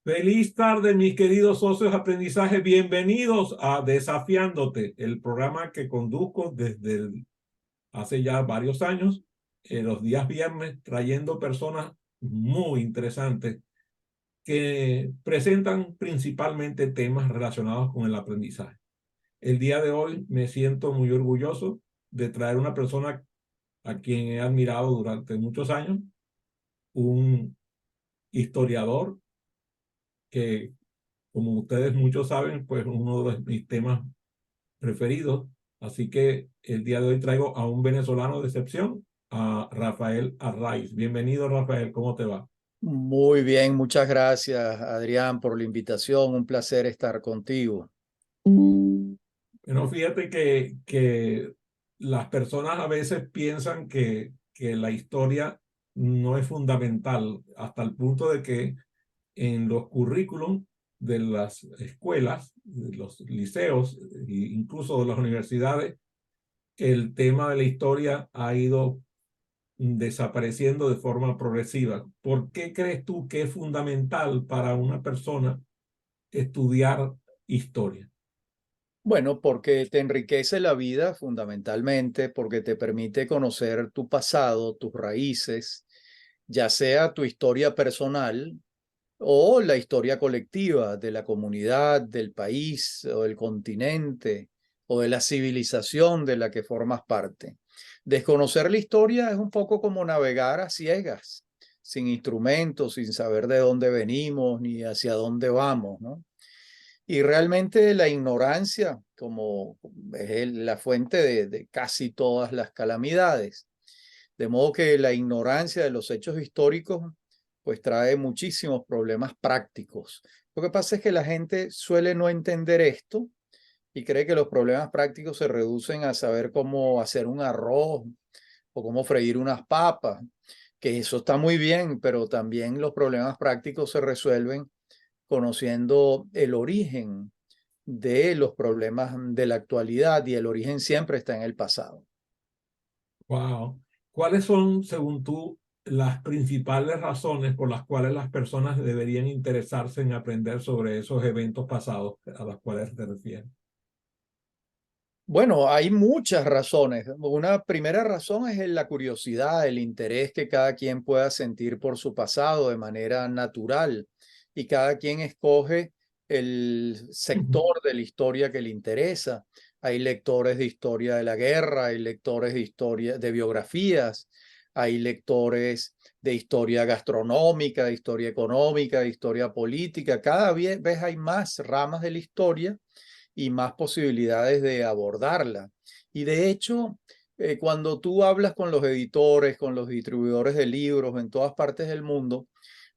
Feliz tarde, mis queridos socios de aprendizaje. Bienvenidos a Desafiándote, el programa que conduzco desde hace ya varios años, los días viernes, trayendo personas muy interesantes que presentan principalmente temas relacionados con el aprendizaje. El día de hoy me siento muy orgulloso de traer una persona a quien he admirado durante muchos años, un historiador que, como ustedes muchos saben, pues uno de mis temas preferidos. Así que el día de hoy traigo a un venezolano de excepción, a Rafael Arraiz. Bienvenido, Rafael, ¿cómo te va? Muy bien, muchas gracias, Adrián, por la invitación. Un placer estar contigo. Bueno, fíjate que las personas a veces piensan que la historia no es fundamental, hasta el punto de que en los currículums de las escuelas, de los liceos e incluso de las universidades, el tema de la historia ha ido desapareciendo de forma progresiva. ¿Por qué crees tú que es fundamental para una persona estudiar historia? Bueno, porque te enriquece la vida fundamentalmente, porque te permite conocer tu pasado, tus raíces, ya sea tu historia personal o la historia colectiva de la comunidad, del país o del continente o de la civilización de la que formas parte. Desconocer la historia es un poco como navegar a ciegas, sin instrumentos, sin saber de dónde venimos ni hacia dónde vamos, ¿no? Y realmente la ignorancia, como es la fuente de casi todas las calamidades. De modo que la ignorancia de los hechos históricos pues trae muchísimos problemas prácticos. Lo que pasa es que la gente suele no entender esto y cree que los problemas prácticos se reducen a saber cómo hacer un arroz o cómo freír unas papas, que eso está muy bien, pero también los problemas prácticos se resuelven conociendo el origen de los problemas de la actualidad, y el origen siempre está en el pasado. Wow. ¿Cuáles son, según tú, las principales razones por las cuales las personas deberían interesarse en aprender sobre esos eventos pasados a los cuales te refieres? Bueno, hay muchas razones. Una primera razón es la curiosidad, el interés que cada quien pueda sentir por su pasado de manera natural, y cada quien escoge el sector de la historia que le interesa. Hay lectores de historia de la guerra, hay lectores de historia de biografías, hay lectores de historia gastronómica, de historia económica, de historia política. Cada vez hay más ramas de la historia y más posibilidades de abordarla. Y de hecho, cuando tú hablas con los editores, con los distribuidores de libros en todas partes del mundo,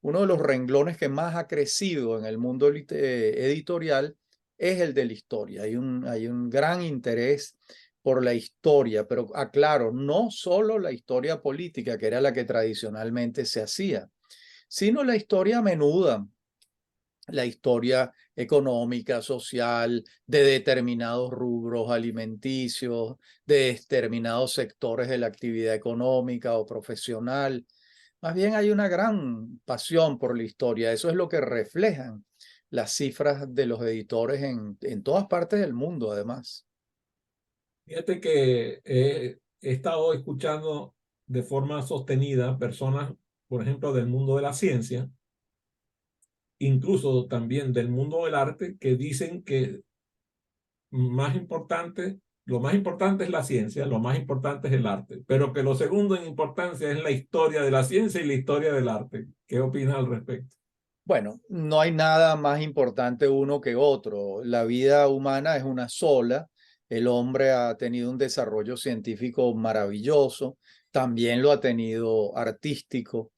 uno de los renglones que más ha crecido en el mundo editorial es el de la historia. Hay un gran interés por la historia, pero aclaro, no solo la historia política, que era la que tradicionalmente se hacía, sino la historia menuda, la historia económica, social, de determinados rubros alimenticios, de determinados sectores de la actividad económica o profesional. Más bien hay una gran pasión por la historia. Eso es lo que reflejan las cifras de los editores en todas partes del mundo, además. Fíjate que he estado escuchando de forma sostenida personas, por ejemplo, del mundo de la ciencia, incluso también del mundo del arte, que dicen que lo más importante es la ciencia, lo más importante es el arte, pero que lo segundo en importancia es la historia de la ciencia y la historia del arte. ¿Qué opinas al respecto? Bueno, no hay nada más importante uno que otro. La vida humana es una sola. El hombre ha tenido un desarrollo científico maravilloso, también lo ha tenido artístico.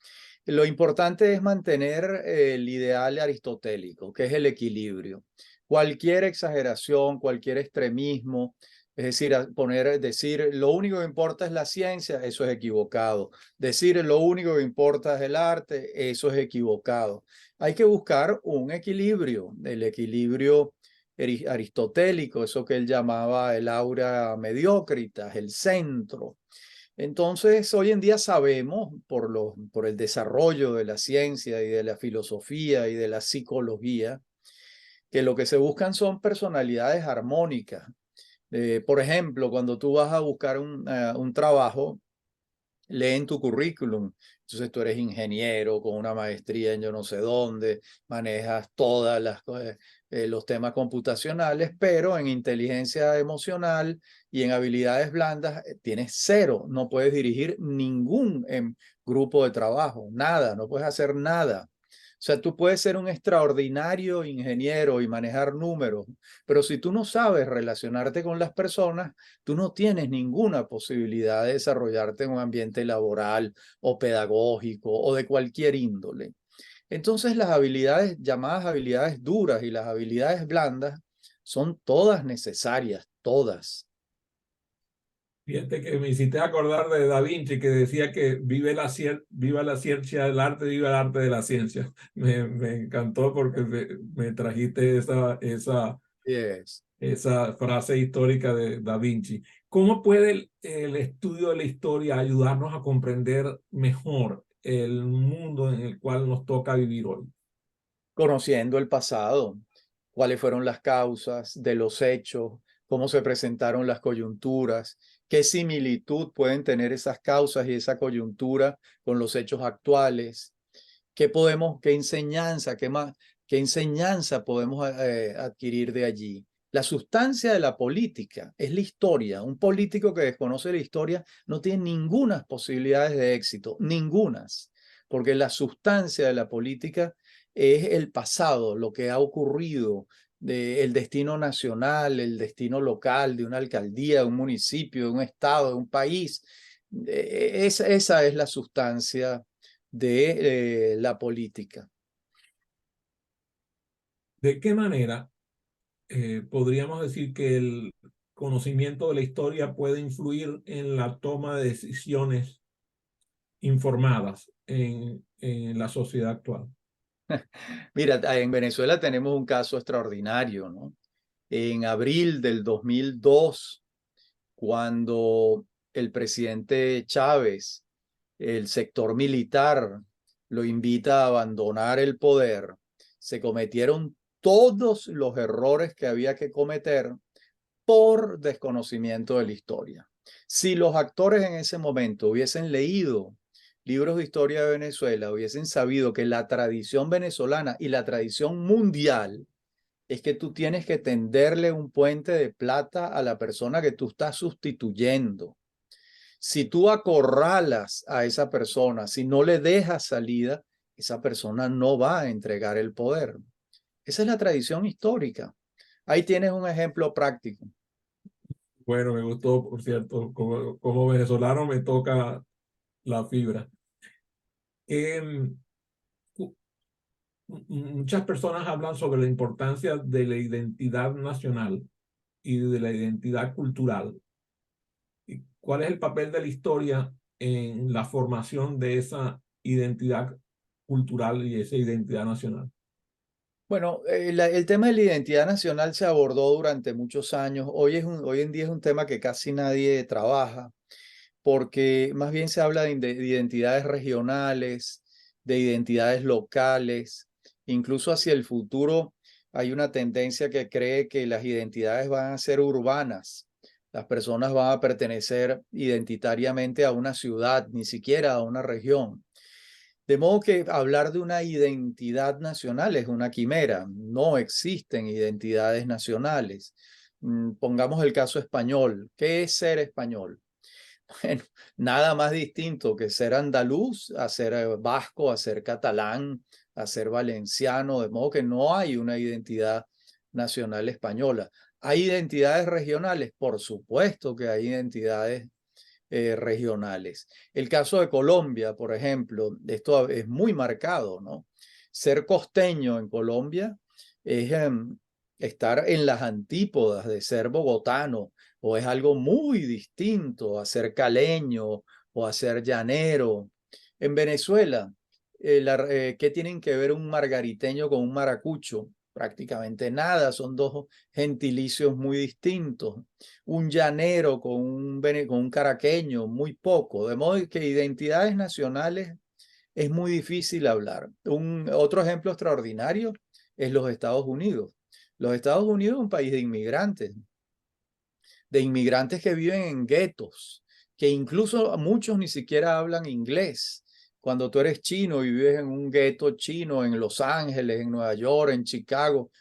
Lo importante es mantener el ideal aristotélico, que es el equilibrio. Cualquier exageración, cualquier extremismo, es decir, decir lo único que importa es la ciencia, eso es equivocado. Decir lo único que importa es el arte, eso es equivocado. Hay que buscar un equilibrio, el equilibrio aristotélico, eso que él llamaba el aura mediocritas, el centro. Entonces, hoy en día sabemos por el desarrollo de la ciencia y de la filosofía y de la psicología que lo que se buscan son personalidades armónicas. Por ejemplo, cuando tú vas a buscar un trabajo, leen tu currículum. Entonces tú eres ingeniero con una maestría en yo no sé dónde, manejas todas los temas computacionales, pero en inteligencia emocional y en habilidades blandas tienes cero. No puedes dirigir ningún grupo de trabajo, nada, no puedes hacer nada. O sea, tú puedes ser un extraordinario ingeniero y manejar números, pero si tú no sabes relacionarte con las personas, tú no tienes ninguna posibilidad de desarrollarte en un ambiente laboral o pedagógico o de cualquier índole. Entonces las habilidades llamadas habilidades duras y las habilidades blandas son todas necesarias, todas. Fíjate que me hiciste acordar de Da Vinci, que decía que viva la ciencia del arte, viva el arte de la ciencia. Me encantó porque me trajiste Yes. esa frase histórica de Da Vinci. ¿Cómo puede el estudio de la historia ayudarnos a comprender mejor el mundo en el cual nos toca vivir hoy? Conociendo el pasado, cuáles fueron las causas de los hechos, cómo se presentaron las coyunturas, qué similitud pueden tener esas causas y esa coyuntura con los hechos actuales, qué enseñanza, qué enseñanza podemos adquirir de allí. La sustancia de la política es la historia. Un político que desconoce la historia no tiene ninguna posibilidades de éxito, ningunas, porque la sustancia de la política es el pasado, lo que ha ocurrido, el destino nacional, el destino local de una alcaldía, de un municipio, de un estado, de un país. Esa es la sustancia de la política. ¿De qué manera podríamos decir que el conocimiento de la historia puede influir en la toma de decisiones informadas en la sociedad actual? Mira, en Venezuela tenemos un caso extraordinario, ¿no? En abril del 2002, cuando el presidente Chávez, el sector militar, lo invita a abandonar el poder, se cometieron todos los errores que había que cometer por desconocimiento de la historia. Si los actores en ese momento hubiesen leído libros de historia de Venezuela, hubiesen sabido que la tradición venezolana y la tradición mundial es que tú tienes que tenderle un puente de plata a la persona que tú estás sustituyendo. Si tú acorralas a esa persona, si no le dejas salida, esa persona no va a entregar el poder. Esa es la tradición histórica. Ahí tienes un ejemplo práctico. Bueno, me gustó, por cierto, como venezolano me toca la fibra. Em, Muchas personas hablan sobre la importancia de la identidad nacional y de la identidad cultural. ¿Y cuál es el papel de la historia en la formación de esa identidad cultural y esa identidad nacional? Bueno, el tema de la identidad nacional se abordó durante muchos años. Hoy en día es un tema que casi nadie trabaja, porque más bien se habla de identidades regionales, de identidades locales. Incluso hacia el futuro hay una tendencia que cree que las identidades van a ser urbanas. Las personas van a pertenecer identitariamente a una ciudad, ni siquiera a una región. De modo que hablar de una identidad nacional es una quimera. No existen identidades nacionales. Pongamos el caso español. ¿Qué es ser español? Bueno, nada más distinto que ser andaluz, a ser vasco, a ser catalán, a ser valenciano, de modo que no hay una identidad nacional española. ¿Hay identidades regionales? Por supuesto que hay identidades regionales. El caso de Colombia, por ejemplo, esto es muy marcado, ¿no? Ser costeño en Colombia es estar en las antípodas de ser bogotano, o es algo muy distinto a ser caleño o a ser llanero. En Venezuela, ¿qué tienen que ver un margariteño con un maracucho? prácticamente nada, son dos gentilicios muy distintos. Un llanero con un caraqueño, muy poco. De modo que identidades nacionales es muy difícil hablar. Otro ejemplo extraordinario es los Estados Unidos. Los Estados Unidos es un país de inmigrantes que viven en guetos, que incluso muchos ni siquiera hablan inglés. Cuando tú eres chino y vives en un gueto chino en Los Ángeles, en Nueva York, en Chicago,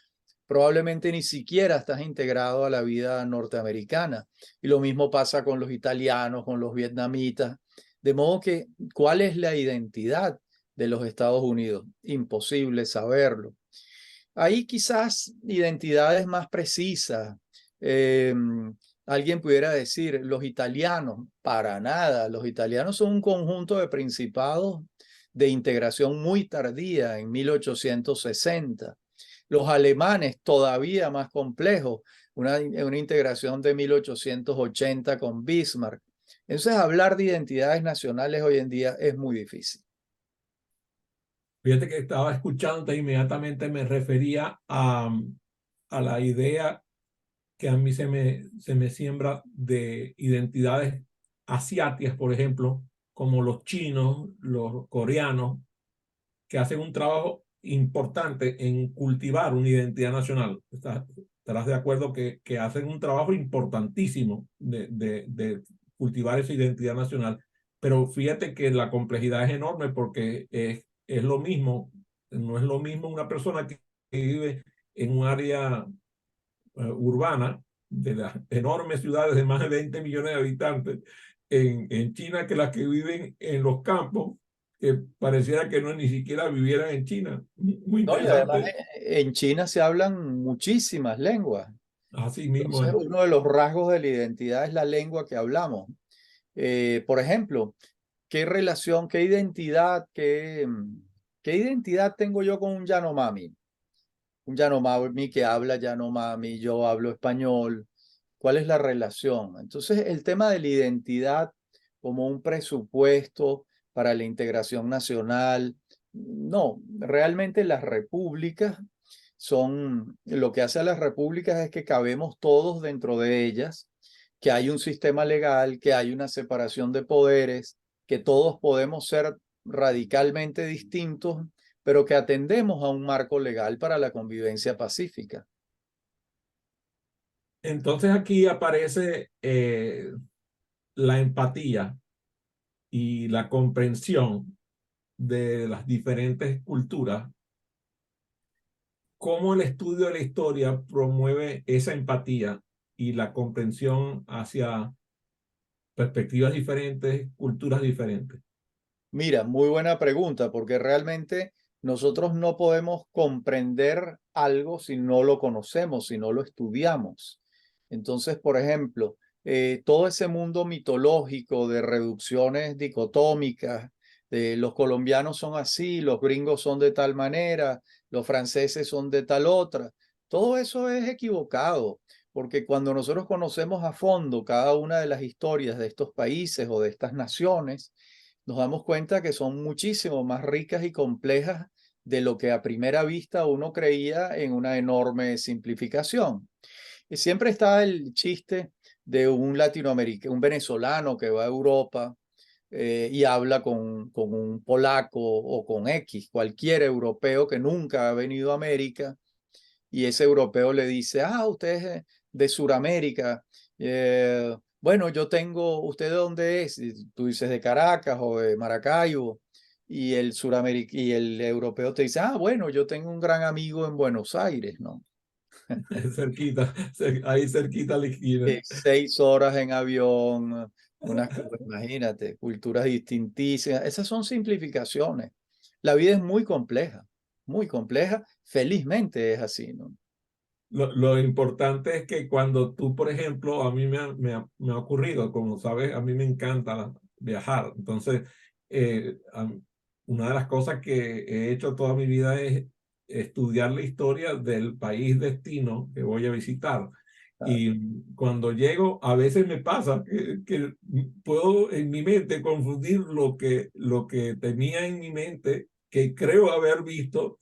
probablemente ni siquiera estás integrado a la vida norteamericana. Y lo mismo pasa con los italianos, con los vietnamitas. De modo que, ¿cuál es la identidad de los Estados Unidos? Imposible saberlo. Hay quizás identidades más precisas. Eh, Alguien pudiera decir, los italianos, para nada. Los italianos son un conjunto de principados de integración muy tardía, en 1860. Los alemanes, todavía más complejos, una integración de 1880 con Bismarck. Entonces, hablar de identidades nacionales hoy en día es muy difícil. Fíjate que estaba escuchando, inmediatamente me refería a la idea que a mí se me siembra de identidades asiáticas, por ejemplo, como los chinos, los coreanos, que hacen un trabajo importante en cultivar una identidad nacional. Estarás de acuerdo que hacen un trabajo importantísimo de cultivar esa identidad nacional. Pero fíjate que la complejidad es enorme porque es lo mismo, no es lo mismo una persona que vive en un área urbana de las enormes ciudades de más de 20 millones de habitantes en China que las que viven en los campos, que pareciera que no ni siquiera vivieran en China. Muy No, y además interesante. en China se hablan muchísimas lenguas. Así mismo Entonces, es. uno de los rasgos de la identidad es la lengua que hablamos. Por ejemplo, ¿qué relación, qué identidad tengo yo con un Yanomami? Un Yanomami que habla Yanomami, yo hablo español. ¿Cuál es la relación? Entonces, el tema de la identidad como un presupuesto para la integración nacional, no, realmente las repúblicas lo que hace a las repúblicas es que cabemos todos dentro de ellas, que hay un sistema legal, que hay una separación de poderes, que todos podemos ser radicalmente distintos, pero que atendemos a un marco legal para la convivencia pacífica. Entonces aquí aparece la empatía y la comprensión de las diferentes culturas. Cómo el estudio de la historia promueve esa empatía y la comprensión hacia perspectivas diferentes, culturas diferentes. Mira, muy buena pregunta, porque realmente nosotros no podemos comprender algo si no lo conocemos, si no lo estudiamos. Entonces, por ejemplo, todo ese mundo mitológico de reducciones dicotómicas, de los colombianos son así, los gringos son de tal manera, los franceses son de tal otra, todo eso es equivocado, porque cuando nosotros conocemos a fondo cada una de las historias de estos países o de estas naciones, nos damos cuenta que son muchísimo más ricas y complejas de lo que a primera vista uno creía en una enorme simplificación. Y siempre está el chiste de un latinoamericano, un venezolano que va a Europa y habla con un polaco o con X, cualquier europeo que nunca ha venido a América, y ese europeo le dice, usted es de Sudamérica, bueno, ¿usted de dónde es? Y tú dices de Caracas o de Maracaibo, y y el europeo te dice, bueno, yo tengo un gran amigo en Buenos Aires, ¿no? Cerquita, ahí cerquita a la esquina. 6 horas en avión, imagínate, culturas distintísimas, esas son simplificaciones. La vida es muy compleja, felizmente es así, ¿no? Lo importante es que cuando tú, por ejemplo, a mí me ha ocurrido, como sabes, a mí me encanta viajar. Entonces, una de las cosas que he hecho toda mi vida es estudiar la historia del país destino que voy a visitar. Y cuando llego, a veces me pasa que puedo en mi mente confundir lo que tenía en mi mente, que creo haber visto,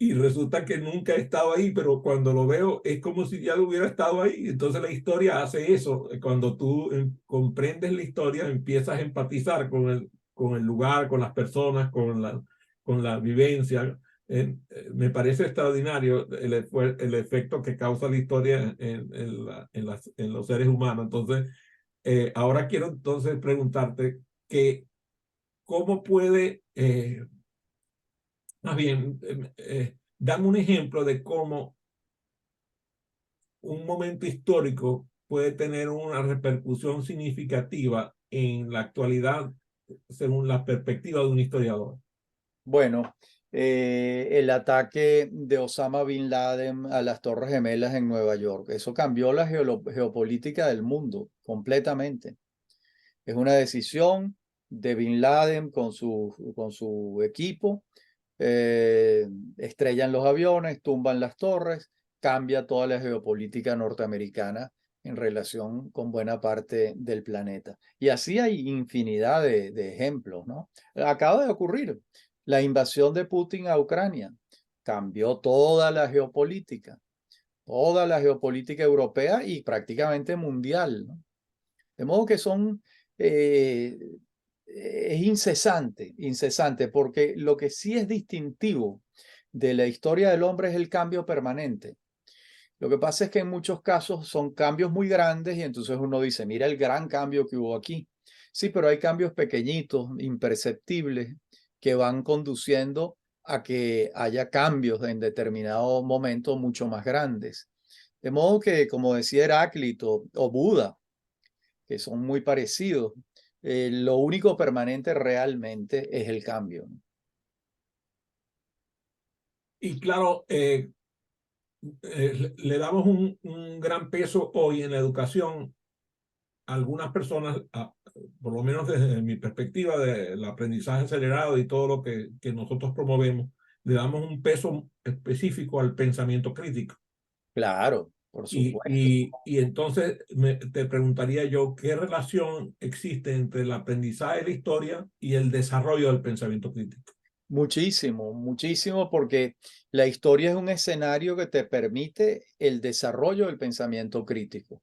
y resulta que nunca he estado ahí, pero cuando lo veo es como si ya lo hubiera estado ahí. Entonces la historia hace eso. Cuando tú comprendes la historia, empiezas a empatizar con el lugar, con las personas, con la vivencia. Me parece extraordinario el efecto que causa la historia en los seres humanos. Entonces, ahora quiero entonces preguntarte que cómo puede, más bien, dame un ejemplo de cómo un momento histórico puede tener una repercusión significativa en la actualidad según la perspectiva de un historiador. Bueno, el ataque de Osama Bin Laden a las Torres Gemelas en Nueva York, eso cambió la geopolítica del mundo completamente. Es una decisión de Bin Laden con su equipo, estrellan los aviones, tumban las torres, cambia toda la geopolítica norteamericana en relación con buena parte del planeta. Y así hay infinidad de ejemplos, ¿no? Acaba de ocurrir la invasión de Putin a Ucrania, cambió toda la geopolítica europea y prácticamente mundial, ¿no? De modo que eh, es incesante, incesante, porque lo que sí es distintivo de la historia del hombre es el cambio permanente. Lo que pasa es que en muchos casos son cambios muy grandes y entonces uno dice, mira el gran cambio que hubo aquí. Sí, pero hay cambios pequeñitos, imperceptibles, que van conduciendo a que haya cambios en determinado momento mucho más grandes. De modo que, como decía Heráclito o Buda, que son muy parecidos, lo único permanente realmente es el cambio. Y claro, le damos un gran peso hoy en la educación a algunas personas, por lo menos desde mi perspectiva del aprendizaje acelerado y todo lo que nosotros promovemos, le damos un peso específico al pensamiento crítico. Claro, por supuesto. Y entonces te preguntaría yo, ¿qué relación existe entre el aprendizaje de la historia y el desarrollo del pensamiento crítico? Muchísimo, muchísimo, porque la historia es un escenario que te permite el desarrollo del pensamiento crítico.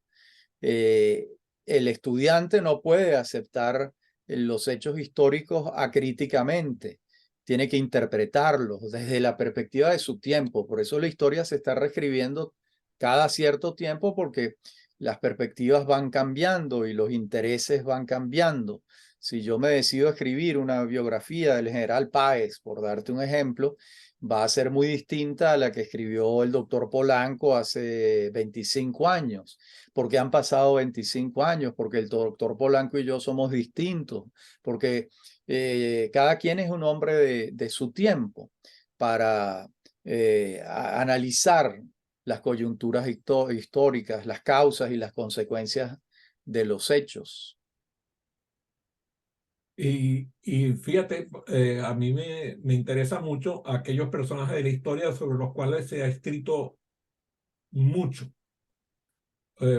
Eh, el estudiante no puede aceptar los hechos históricos acríticamente, tiene que interpretarlos desde la perspectiva de su tiempo. Por eso la historia se está reescribiendo cada cierto tiempo porque las perspectivas van cambiando y los intereses van cambiando. Si yo me decido escribir una biografía del general Páez, por darte un ejemplo, va a ser muy distinta a la que escribió el doctor Polanco hace 25 años. Porque han pasado 25 años, porque el doctor Polanco y yo somos distintos, porque cada quien es un hombre de su tiempo para analizar las coyunturas históricas, las causas y las consecuencias de los hechos. Y fíjate, a mí me interesa mucho aquellos personajes de la historia sobre los cuales se ha escrito mucho.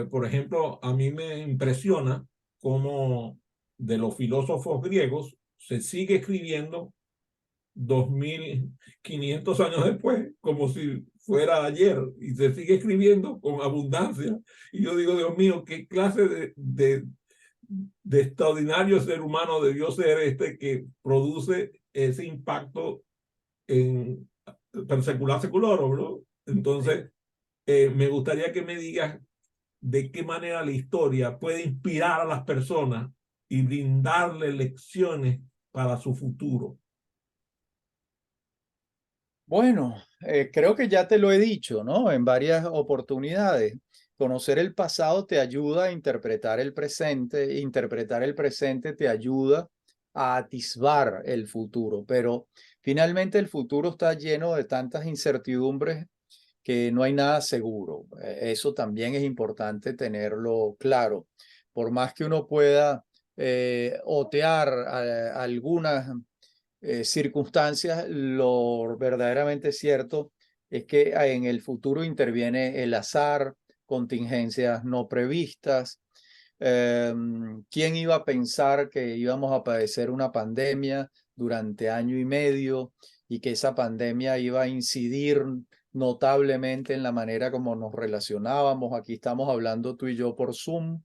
Por ejemplo, a mí me impresiona cómo de los filósofos griegos se sigue escribiendo 2500 años después, como si fuera ayer, y se sigue escribiendo con abundancia. Y yo digo, Dios mío, ¿qué clase de extraordinario ser humano debió ser este que produce ese impacto en per secular seculorum, ¿no? Entonces, me gustaría que me digas de qué manera la historia puede inspirar a las personas y brindarle lecciones para su futuro. Bueno, creo que ya te lo he dicho, ¿no? En varias oportunidades. Conocer el pasado te ayuda a interpretar el presente te ayuda a atisbar el futuro, pero finalmente el futuro está lleno de tantas incertidumbres que no hay nada seguro. Eso también es importante tenerlo claro. Por más que uno pueda otear algunas circunstancias, lo verdaderamente cierto es que en el futuro interviene el azar, contingencias no previstas. ¿Quién iba a pensar que íbamos a padecer una pandemia durante año y medio y que esa pandemia iba a incidir notablemente en la manera como nos relacionábamos. Aquí estamos hablando tú y yo por Zoom.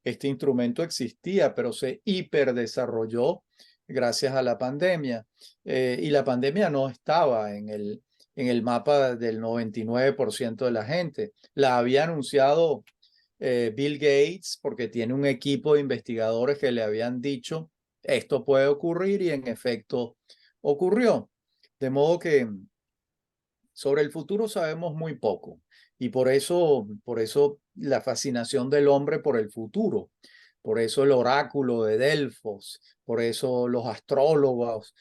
Este instrumento existía, pero se hiperdesarrolló gracias a la pandemia. Y la pandemia no estaba en el mapa del 99% de la gente. La había anunciado Bill Gates porque tiene un equipo de investigadores que le habían dicho esto puede ocurrir y en efecto ocurrió. De modo que sobre el futuro sabemos muy poco y por eso la fascinación del hombre por el futuro, por eso el oráculo de Delfos, por eso los astrólogos,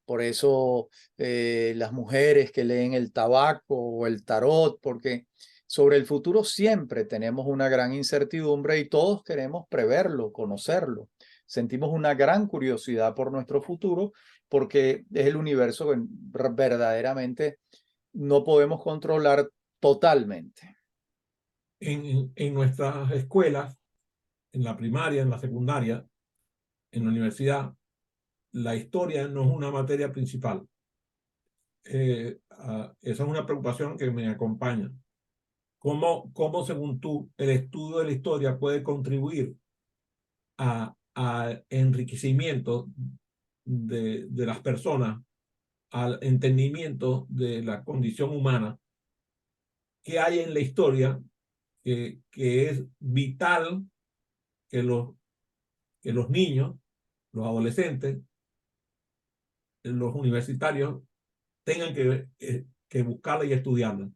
por eso las mujeres que leen el tabaco o el tarot, porque sobre el futuro siempre tenemos una gran incertidumbre y todos queremos preverlo, conocerlo. Sentimos una gran curiosidad por nuestro futuro porque es el universo que verdaderamente no podemos controlar totalmente. En nuestras escuelas, en la primaria, en la secundaria, en la universidad, la historia no es una materia principal. Esa es una preocupación que me acompaña. ¿Cómo, según tú, el estudio de la historia puede contribuir al enriquecimiento de las personas, al entendimiento de la condición humana que hay en la historia, que es vital que los niños, los adolescentes, los universitarios tengan que buscarla y estudiarla?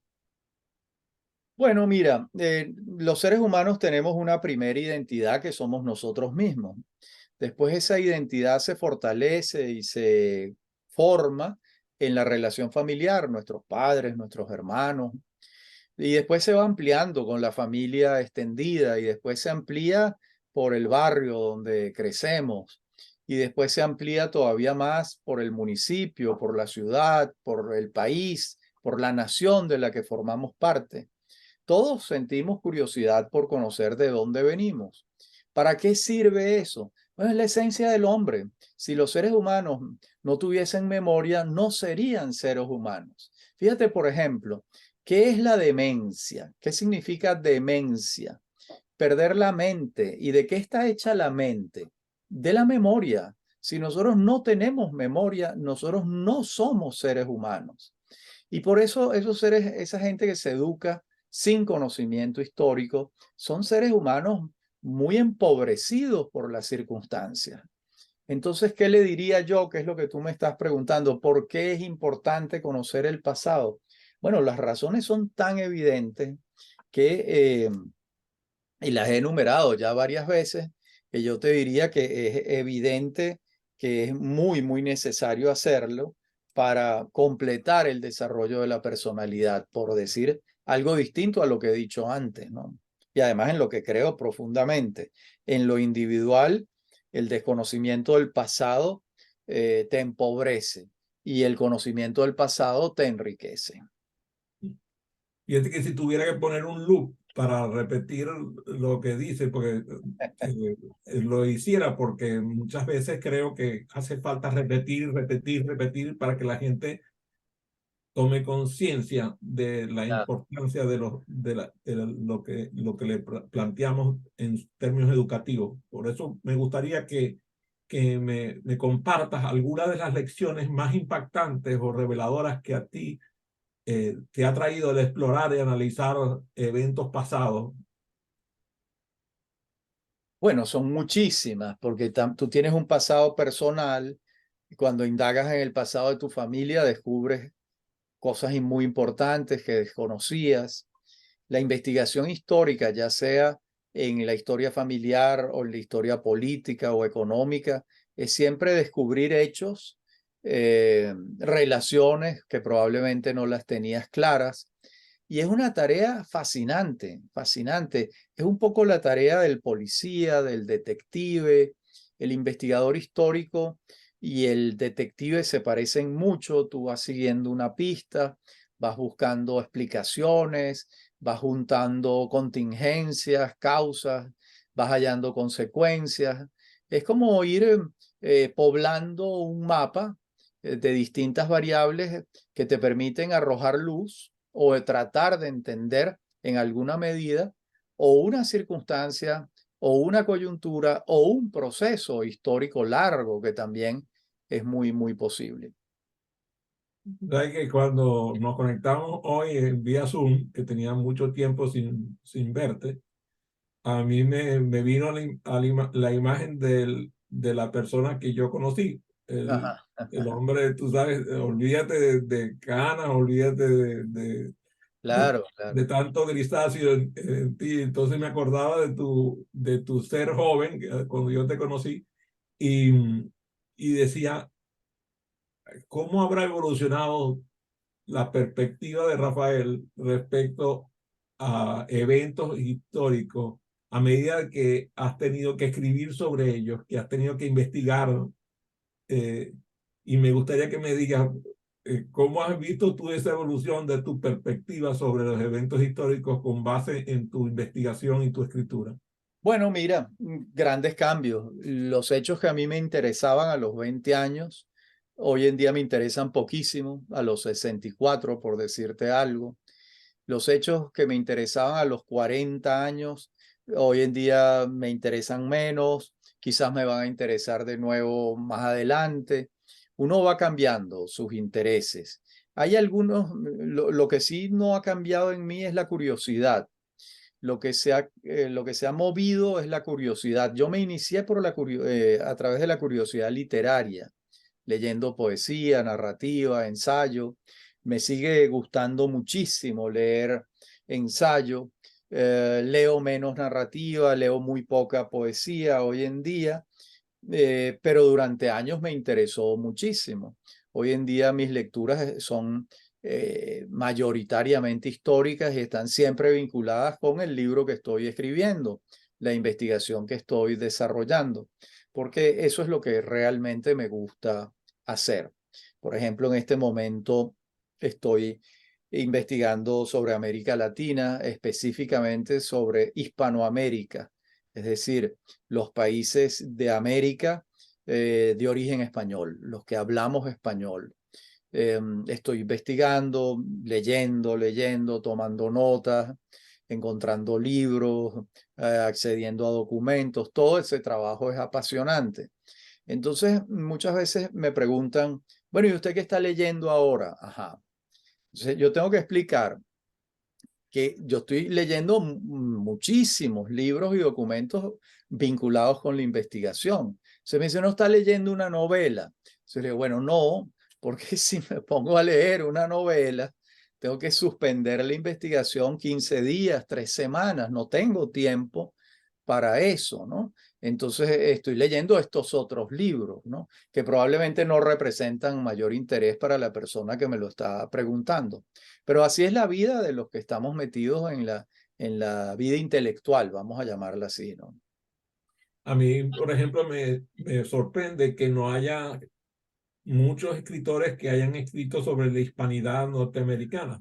Bueno, mira, los seres humanos tenemos una primera identidad que somos nosotros mismos. Después esa identidad se fortalece y se forma en la relación familiar, nuestros padres, nuestros hermanos, y después se va ampliando con la familia extendida y después se amplía por el barrio donde crecemos y después se amplía todavía más por el municipio, por la ciudad, por el país, por la nación de la que formamos parte. Todos sentimos curiosidad por conocer de dónde venimos. ¿Para qué sirve eso? Bueno, es la esencia del hombre. Si los seres humanos no tuviesen memoria, no serían seres humanos. Fíjate, por ejemplo, ¿qué es la demencia? ¿Qué significa demencia? Perder la mente. ¿Y de qué está hecha la mente? De la memoria. Si nosotros no tenemos memoria, nosotros no somos seres humanos. Y por eso esos seres, esa gente que se educa sin conocimiento histórico, son seres humanos muy empobrecidos por las circunstancias. Entonces, ¿qué le diría yo? ¿Qué es lo que tú me estás preguntando? ¿Por qué es importante conocer el pasado? Bueno, las razones son tan evidentes que, y las he enumerado ya varias veces, que yo te diría que es evidente que es muy, muy necesario hacerlo para completar el desarrollo de la personalidad, por decir algo distinto a lo que he dicho antes, ¿no? Y además en lo que creo profundamente. En lo individual, el desconocimiento del pasado te empobrece y el conocimiento del pasado te enriquece. Fíjate que si tuviera que poner un loop para repetir lo que dice, porque lo hiciera, porque muchas veces creo que hace falta repetir, repetir, repetir para que la gente tome conciencia de la Claro. importancia lo que le planteamos en términos educativos. Por eso me gustaría que me compartas algunas de las lecciones más impactantes o reveladoras que a ti te ha traído el explorar y analizar eventos pasados. Bueno, son muchísimas, porque tú tienes un pasado personal y cuando indagas en el pasado de tu familia descubres cosas muy importantes que desconocías. La investigación histórica, ya sea en la historia familiar o en la historia política o económica, es siempre descubrir hechos, relaciones que probablemente no las tenías claras. Y es una tarea fascinante, fascinante. Es un poco la tarea del policía, del detective, el investigador histórico y el detective se parecen mucho. Tú vas siguiendo una pista, vas buscando explicaciones, vas juntando contingencias, causas, vas hallando consecuencias. Es como ir poblando un mapa de distintas variables que te permiten arrojar luz o tratar de entender en alguna medida o una circunstancia o una coyuntura o un proceso histórico largo que también es muy, muy posible. Sabes que cuando nos conectamos hoy en vía Zoom, que tenía mucho tiempo sin verte, a mí me vino la imagen de la persona que yo conocí. Ajá, El hombre, tú sabes, olvídate de canas, olvídate de, claro, claro. de tanto grisáceo en ti. Entonces me acordaba de tu ser joven, cuando yo te conocí, y, y decía, ¿cómo habrá evolucionado la perspectiva de Rafael respecto a eventos históricos a medida que has tenido que escribir sobre ellos, que has tenido que investigar? eh, y me gustaría que me digas cómo has visto tú esa evolución de tu perspectiva sobre los eventos históricos con base en tu investigación y tu escritura. Bueno, mira, grandes cambios. Los hechos que a mí me interesaban a los 20 años, hoy en día me interesan poquísimo, a los 64, por decirte algo. Los hechos que me interesaban a los 40 años, hoy en día me interesan menos, quizás me van a interesar de nuevo más adelante. Uno va cambiando sus intereses. Hay algunos, lo que sí no ha cambiado en mí es la curiosidad. Lo que se ha movido es la curiosidad. Yo me inicié a través de la curiosidad literaria, leyendo poesía, narrativa, ensayo. Me sigue gustando muchísimo leer ensayo. Leo menos narrativa, leo muy poca poesía hoy en día, pero durante años me interesó muchísimo. Hoy en día mis lecturas son mayoritariamente históricas y están siempre vinculadas con el libro que estoy escribiendo, la investigación que estoy desarrollando, porque eso es lo que realmente me gusta hacer. Por ejemplo, en este momento estoy investigando sobre América Latina, específicamente sobre Hispanoamérica, es decir, los países de América de origen español, los que hablamos español. Estoy investigando, leyendo, tomando notas, encontrando libros, accediendo a documentos. Todo ese trabajo es apasionante. Entonces, muchas veces me preguntan, bueno, ¿y usted qué está leyendo ahora? Ajá. Entonces, yo tengo que explicar que yo estoy leyendo muchísimos libros y documentos vinculados con la investigación. Se me dice, ¿no está leyendo una novela? Yo le digo, bueno, no, porque si me pongo a leer una novela, tengo que suspender la investigación 15 días, 3 semanas, no tengo tiempo para eso, ¿no? Entonces estoy leyendo estos otros libros, ¿no? Que probablemente no representan mayor interés para la persona que me lo está preguntando. Pero así es la vida de los que estamos metidos en la vida intelectual, vamos a llamarla así, ¿no? A mí, por ejemplo, me sorprende que no haya muchos escritores que hayan escrito sobre la hispanidad norteamericana,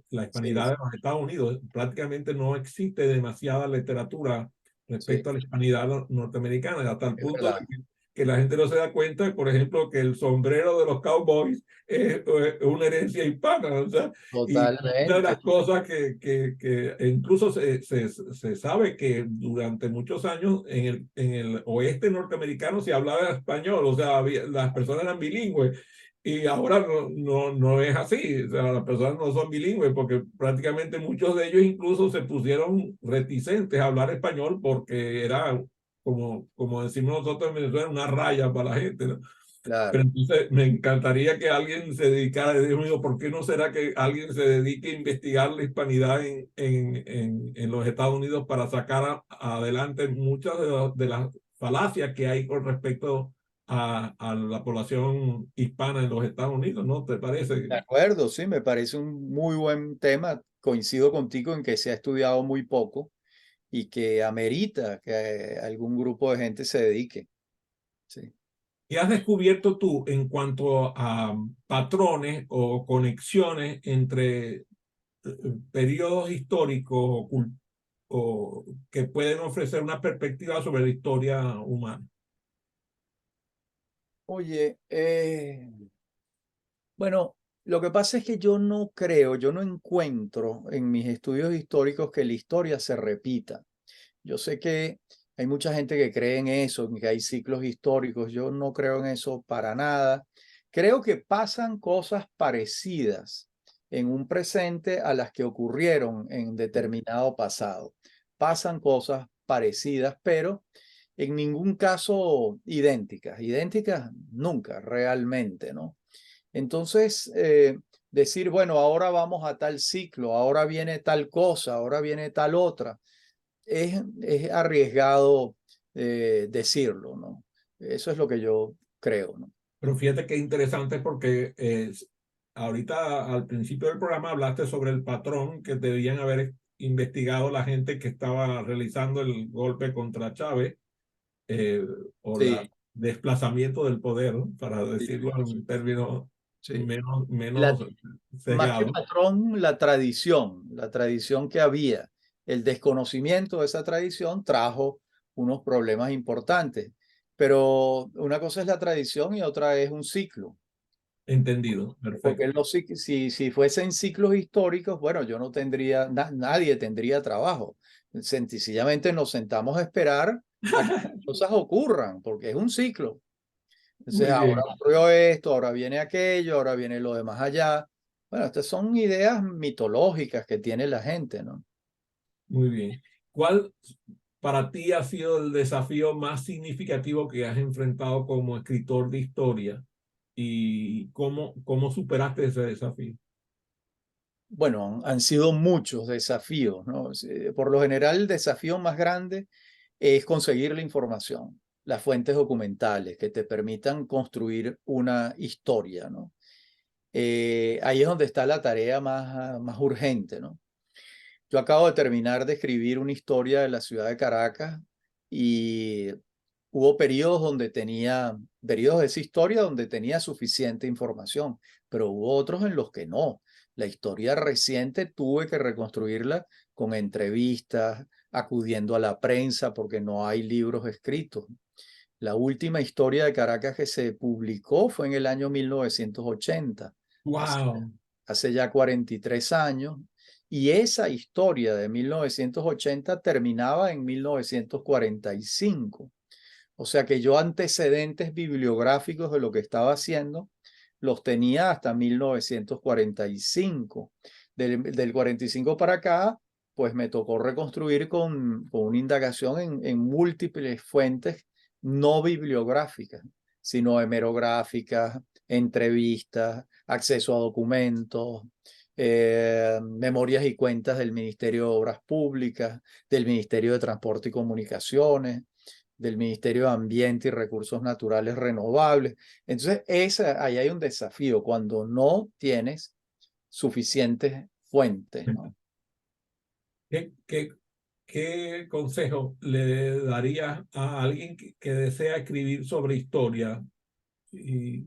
la Sí, hispanidad de los Estados Unidos. Prácticamente no existe demasiada literatura sí, respecto a la hispanidad norteamericana, hasta el es punto verdad, de que la gente no se da cuenta, por ejemplo, que el sombrero de los cowboys es una herencia hispana. O sea, y una de totalmente. las cosas que incluso se sabe que durante muchos años en el oeste norteamericano se hablaba español, o sea, las personas eran bilingües. Y ahora no es así, o sea, las personas no son bilingües porque prácticamente muchos de ellos incluso se pusieron reticentes a hablar español porque era, como decimos nosotros en Venezuela, una raya para la gente, ¿no? Pero Claro. entonces me encantaría que alguien se dedicara, Dios mío, ¿por qué no será que alguien se dedique a investigar la hispanidad en los Estados Unidos para sacar adelante muchas de las falacias que hay con respecto a la población hispana en los Estados Unidos? ¿No te parece? De acuerdo, sí, me parece un muy buen tema. Coincido contigo en que se ha estudiado muy poco y que amerita que algún grupo de gente se dedique. Sí. ¿Qué has descubierto tú en cuanto a patrones o conexiones entre periodos históricos o que pueden ofrecer una perspectiva sobre la historia humana? Oye, bueno, lo que pasa es que yo no creo, yo no encuentro en mis estudios históricos que la historia se repita. Yo sé que hay mucha gente que cree en eso, en que hay ciclos históricos. Yo no creo en eso para nada. Creo que pasan cosas parecidas en un presente a las que ocurrieron en determinado pasado. Pasan cosas parecidas, pero en ningún caso idénticas. Idénticas nunca, realmente, ¿no? Entonces, decir, bueno, ahora vamos a tal ciclo, ahora viene tal cosa, ahora viene tal otra es arriesgado decirlo, ¿no? Eso es lo que yo creo, ¿no? Pero fíjate qué interesante porque ahorita al principio del programa hablaste sobre el patrón que debían haber investigado la gente que estaba realizando el golpe contra Chávez, eh, o Sí, la desplazamiento del poder, ¿no? Para sí, decirlo en términos sí. menos La, más que sesgados. patrón, la tradición que había, el desconocimiento de esa tradición trajo unos problemas importantes. Pero una cosa es la tradición y otra es un ciclo. Entendido, Porque perfecto. si fuesen ciclos históricos, bueno, yo no tendría, nadie tendría trabajo. Sencillamente nos sentamos a esperar a que las cosas ocurran, porque es un ciclo. Entonces, Muy ahora bien, ocurrió esto, ahora viene aquello, ahora viene lo de más allá. Bueno, estas son ideas mitológicas que tiene la gente, ¿no? muy bien. ¿Cuál para ti ha sido el desafío más significativo que has enfrentado como escritor de historia? ¿Y cómo superaste ese desafío? Bueno, han sido muchos desafíos, ¿no? Por lo general, el desafío más grande es conseguir la información, las fuentes documentales que te permitan construir una historia, ¿no? Ahí es donde está la tarea más urgente, ¿no? Yo acabo de terminar de escribir una historia de la ciudad de Caracas y hubo periodos de esa historia donde tenía suficiente información, pero hubo otros en los que no. La historia reciente tuve que reconstruirla con entrevistas, acudiendo a la prensa porque no hay libros escritos. La última historia de Caracas que se publicó fue en el año 1980, hace, Wow, hace ya 43 años, y esa historia de 1980 terminaba en 1945. O sea que yo antecedentes bibliográficos de lo que estaba haciendo los tenía hasta 1945. Del 45 para acá, pues me tocó reconstruir con una indagación en múltiples fuentes no bibliográficas, sino hemerográficas, entrevistas, acceso a documentos, memorias y cuentas del Ministerio de Obras Públicas, del Ministerio de Transporte y Comunicaciones, del Ministerio de Ambiente y Recursos Naturales Renovables. Entonces, ahí hay un desafío cuando no tienes suficientes fuentes, ¿no? ¿qué, qué, qué consejo le darías a alguien que desea escribir sobre historia y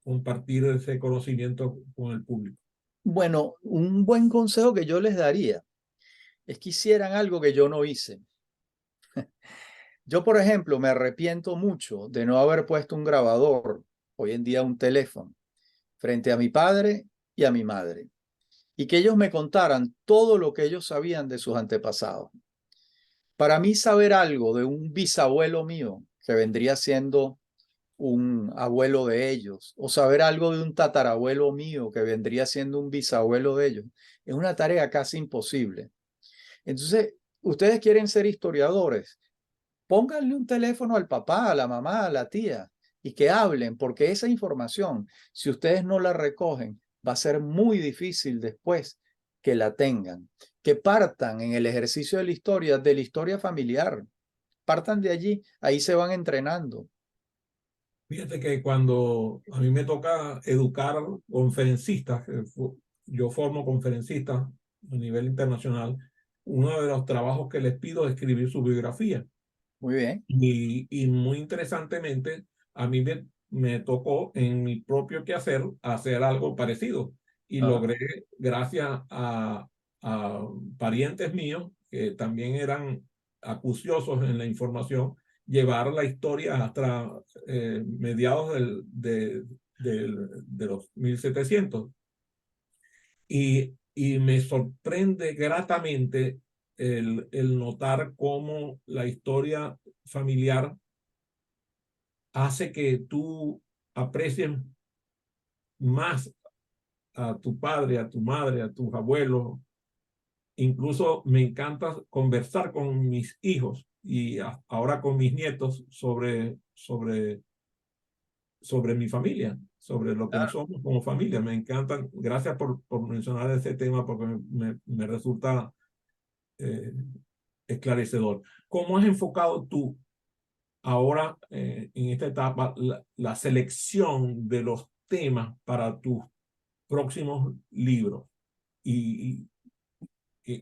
compartir ese conocimiento con el público? Bueno, un buen consejo que yo les daría es que hicieran algo que yo no hice. Yo, por ejemplo, me arrepiento mucho de no haber puesto un grabador, hoy en día un teléfono, frente a mi padre y a mi madre, y que ellos me contaran todo lo que ellos sabían de sus antepasados. Para mí saber algo de un bisabuelo mío, que vendría siendo un abuelo de ellos, o saber algo de un tatarabuelo mío, que vendría siendo un bisabuelo de ellos, es una tarea casi imposible. Entonces, ustedes quieren ser historiadores, pónganle un teléfono al papá, a la mamá, a la tía, y que hablen, porque esa información, si ustedes no la recogen, va a ser muy difícil después que la tengan. Que partan en el ejercicio de la historia familiar. Partan de allí, ahí se van entrenando. Fíjate que cuando a mí me toca educar conferencistas, yo formo conferencistas a nivel internacional, uno de los trabajos que les pido es escribir su biografía. Muy bien. Y muy interesantemente, a mí me tocó en mi propio quehacer hacer algo parecido. Y Ah, logré, gracias a parientes míos que también eran acuciosos en la información, llevar la historia hasta mediados de los 1700. Y me sorprende gratamente el notar cómo la historia familiar hace que tú aprecies más a tu padre, a tu madre, a tus abuelos. Incluso me encanta conversar con mis hijos y ahora con mis nietos sobre mi familia, sobre lo que somos como familia. Me encantan. Gracias por mencionar ese tema porque me resulta esclarecedor. ¿Cómo has enfocado tú ahora en esta etapa la selección de los temas para tus próximos libros y,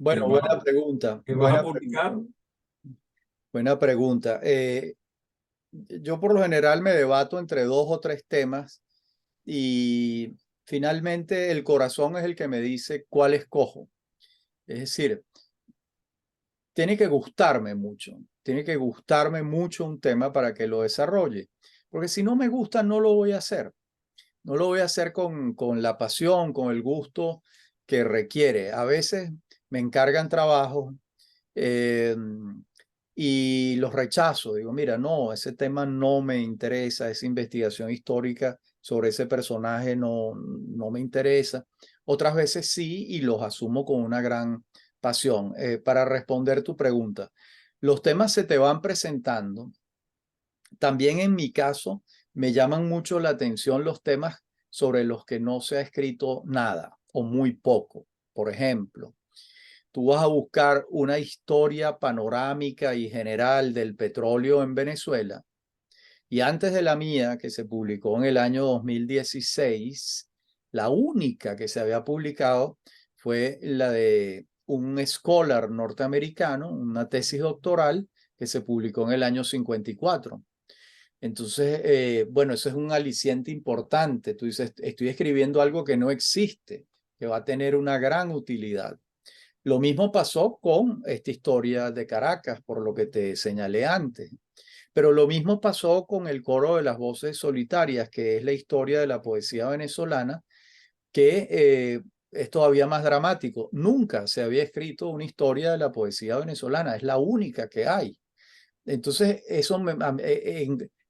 Bueno, buena pregunta. que vas a publicar? Buena pregunta. Yo por lo general me debato entre 2 o 3 temas y finalmente el corazón es el que me dice cuál escojo. Es decir, tiene que gustarme mucho un tema para que lo desarrolle, porque si no me gusta no lo voy a hacer. No lo voy a hacer con la pasión, con el gusto que requiere. A veces me encargan trabajos eh, y los rechazo. Digo, mira, no, ese tema no me interesa, esa investigación histórica sobre ese personaje no me interesa. Otras veces sí y los asumo con una gran pasión. Para responder tu pregunta, los temas se te van presentando. También en mi caso, me llaman mucho la atención los temas sobre los que no se ha escrito nada o muy poco. Por ejemplo, tú vas a buscar una historia panorámica y general del petróleo en Venezuela y antes de la mía, que se publicó en el año 2016, la única que se había publicado fue la de un scholar norteamericano, una tesis doctoral que se publicó en el año 54. Entonces, bueno, eso es un aliciente importante. Tú dices, estoy escribiendo algo que no existe, que va a tener una gran utilidad. Lo mismo pasó con esta historia de Caracas, por lo que te señalé antes. Pero lo mismo pasó con el coro de las voces solitarias, que es la historia de la poesía venezolana, que es todavía más dramático. Nunca se había escrito una historia de la poesía venezolana, es la única que hay. Entonces,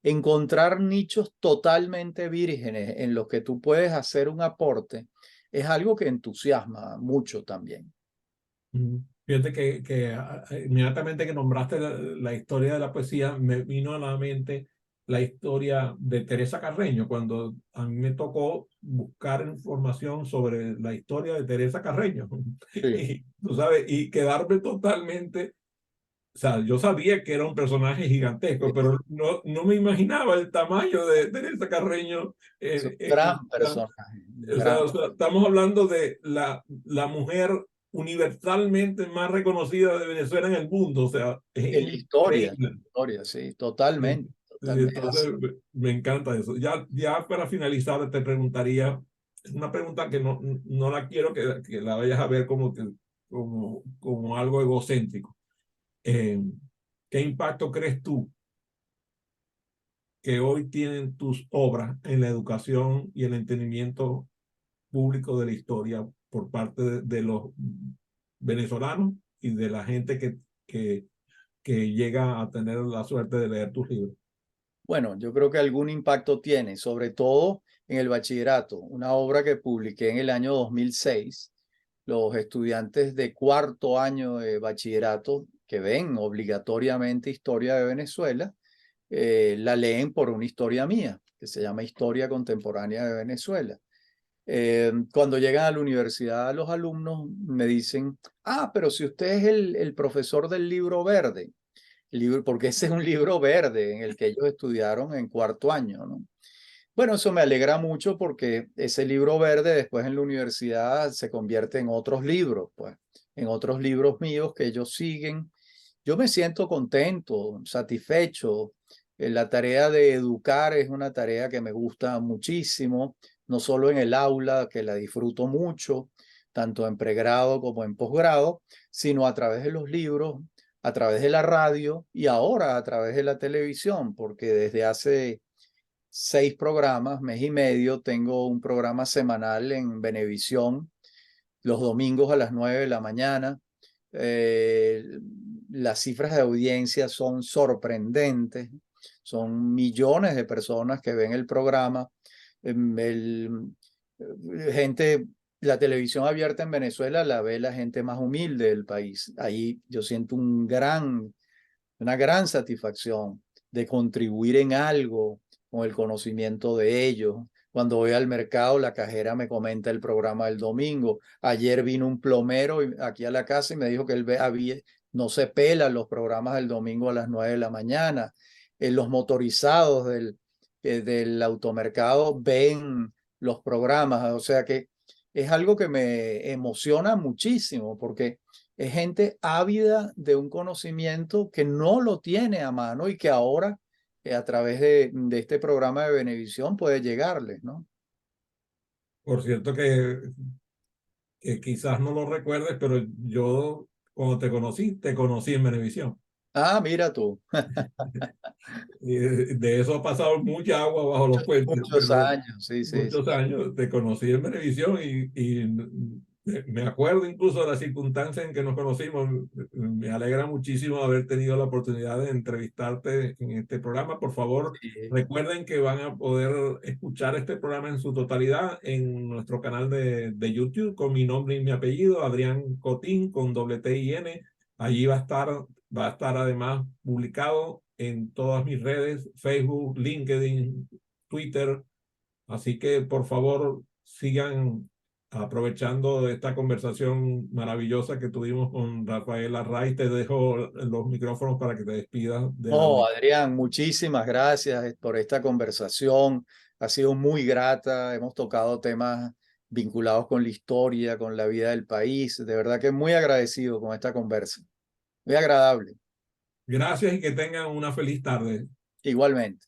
encontrar nichos totalmente vírgenes en los que tú puedes hacer un aporte es algo que entusiasma mucho también. Fíjate que inmediatamente que nombraste la historia de la poesía, me vino a la mente la historia de Teresa Carreño, cuando a mí me tocó buscar información sobre la historia de Teresa Carreño. Sí. Y tú sabes, y quedarme totalmente, o sea, yo sabía que era un personaje gigantesco, pero no me imaginaba el tamaño de Teresa Carreño. Es un gran personaje, O sea, estamos hablando de la mujer universalmente más reconocida de Venezuela en el mundo. O sea, es en increíble. la historia, sí, Sí. totalmente, totalmente. Entonces, me encanta eso. Ya para finalizar, te preguntaría, es una pregunta que no la quiero que la vayas a ver como algo egocéntrico. ¿Qué impacto crees tú que hoy tienen tus obras en la educación y el entendimiento público de la historia por parte de los venezolanos y de la gente que llega a tener la suerte de leer tus libros? Bueno, yo creo que algún impacto tiene, sobre todo en el bachillerato, una obra que publiqué en el año 2006. Los estudiantes de cuarto año de bachillerato que ven obligatoriamente historia de Venezuela, la leen por una historia mía, que se llama Historia Contemporánea de Venezuela. Cuando llegan a la universidad, los alumnos me dicen, pero si usted es el profesor del libro verde, porque ese es un libro verde en el que ellos estudiaron en cuarto año, ¿no? Bueno, eso me alegra mucho porque ese libro verde después en la universidad se convierte en otros libros, pues, en otros libros míos que ellos siguen. Yo me siento contento, satisfecho. La tarea de educar es una tarea que me gusta muchísimo, no solo en el aula, que la disfruto mucho, tanto en pregrado como en posgrado, sino a través de los libros, a través de la radio y ahora a través de la televisión, porque desde hace 6 programas, mes y medio, tengo un programa semanal en Venevisión, los domingos a las 9 de la mañana. Eh, las cifras de audiencia son sorprendentes, son millones de personas que ven el programa. Gente, la televisión abierta en Venezuela la ve la gente más humilde del país. Ahí yo siento una gran satisfacción de contribuir en algo con el conocimiento de ellos. Cuando voy al mercado, la cajera me comenta el programa del domingo. Ayer vino un plomero aquí a la casa y me dijo que él no se pelan los programas del domingo a las 9 de la mañana. Los motorizados del automercado ven los programas. O sea que es algo que me emociona muchísimo porque es gente ávida de un conocimiento que no lo tiene a mano y que ahora a través de este programa de Venevisión puede llegarles, ¿no? Por cierto que quizás no lo recuerdes, pero yo cuando te conocí en Venevisión. Ah, mira tú, Y de eso ha pasado mucha agua bajo los puentes, muchos pero años, sí, sí, sí. muchos años te conocí en Venevisión y me acuerdo incluso de las circunstancias en que nos conocimos. Me alegra muchísimo haber tenido la oportunidad de entrevistarte en este programa. Por favor, Sí. recuerden que van a poder escuchar este programa en su totalidad en nuestro canal de YouTube con mi nombre y mi apellido, Adrián Cotín, con doble T y N. Allí va a estar además publicado en todas mis redes, Facebook, LinkedIn, Twitter. Así que por favor sigan aprovechando esta conversación maravillosa que tuvimos con Rafael Arraiz. Te dejo los micrófonos para que te despidas de la No, audiencia. Adrián, muchísimas gracias por esta conversación. Ha sido muy grata. Hemos tocado temas vinculados con la historia, con la vida del país. De verdad que muy agradecido con esta conversa. Muy agradable. Gracias y que tengan una feliz tarde. Igualmente.